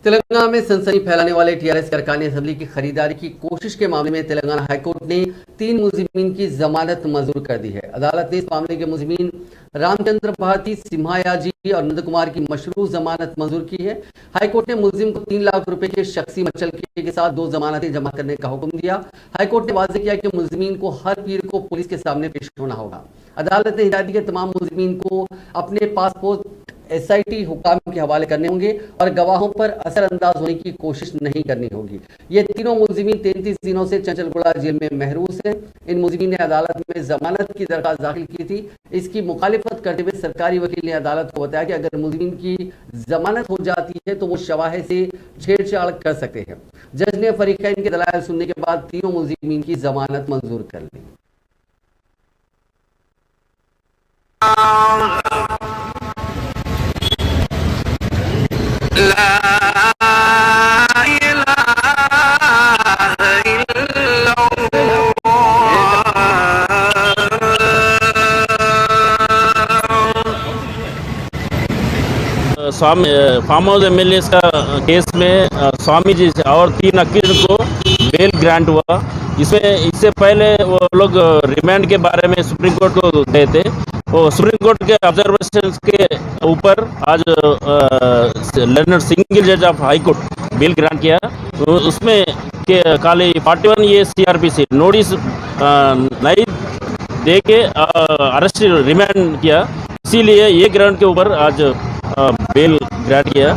तेलंगाना में सनसनी फैलाने वाले टीआरएस के अरकान असेंबली की खरीदारी की कोशिश के मामले में तेलंगाना हाईकोर्ट ने 3 मुलजिमीन की जमानत मंजूर कर दी है। अदालत ने इस मामले के मुलजिमीन रामचंद्र भारती, सिम्हायाजी और नंद कुमार की मशरू जमानत मंजूर की है। हाईकोर्ट ने मुलजिम को 3 लाख रुपए के शख्सी मुचलके के साथ 2 जमानतें जमा करने का हुक्म दिया। हाईकोर्ट ने वाज़ेह किया कि मुलजिमीन को हर पीर को पुलिस के सामने पेश होना होगा। अदालत ने हिदायत दी कि तमाम मुलजिमीन को अपने पासपोर्ट एसआईटी हुकाम के हवाले करने होंगे और गवाहों पर असरअंदाज होने की कोशिश नहीं करनी होगी। ये तीनों मुलजिमीन 33 दिनों से चंचलगुड़ा जेल में महरूस हैं। इन मुलजिमीन ने अदालत में जमानत की दरखास्त दाखिल की थी। इसकी मुखालिफत करते हुए सरकारी वकील ने अदालत को बताया कि अगर मुलजिमीन की जमानत हो जाती है तो वो शवाहिद से छेड़छाड़ कर सकते हैं। जज ने फरीकैन के दलाइल सुनने के बाद तीनों मुलजिमीन की जमानत मंजूर कर ली। स्वामी फार्म हाउस एमएलए का केस में स्वामी जी और 3 अक्यूज को बेल ग्रांट हुआ। इससे पहले वो लोग रिमांड के बारे में सुप्रीम कोर्ट को गए थे। वो सुप्रीम कोर्ट के ऑब्जर्वेशन के ऊपर आज लर्नर सिंगल जज of high court bell grant किया। उसमें के खाली 41 ये सीआरपीसी नोटिस नहीं दे के अरेस्ट रिमांड किया। इसीलिए ये ग्राउंड के ऊपर आज बेल ग्रांट किया।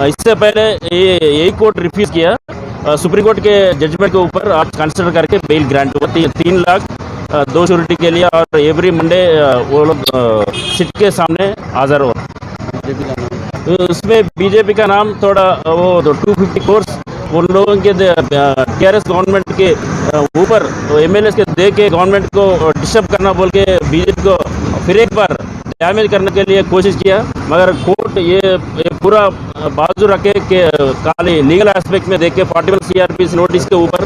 इससे पहले ये यही कोर्ट रिफ्यूज किया। सुप्रीम कोर्ट के जजमेंट के ऊपर आज कंसिडर करके बेल ग्रांट हुआ। 3 लाख 2 श्योरिटी के लिए और एवरी मंडे वो लोग सिट के सामने हाजिर हो। उसमें बीजेपी का नाम थोड़ा वो 250 कोर्स उन लोगों के टीआरएस गवर्नमेंट के ऊपर एमएलए के दे के गवर्नमेंट को डिस्टर्ब करना बोल के बीजेपी को फिर एक बार डैमेज करने के लिए कोशिश किया, मगर कोर्ट ये पूरा बाजू रखे के खाली लीगल एस्पेक्ट में देख के 41 सीआरपीसी नोटिस के ऊपर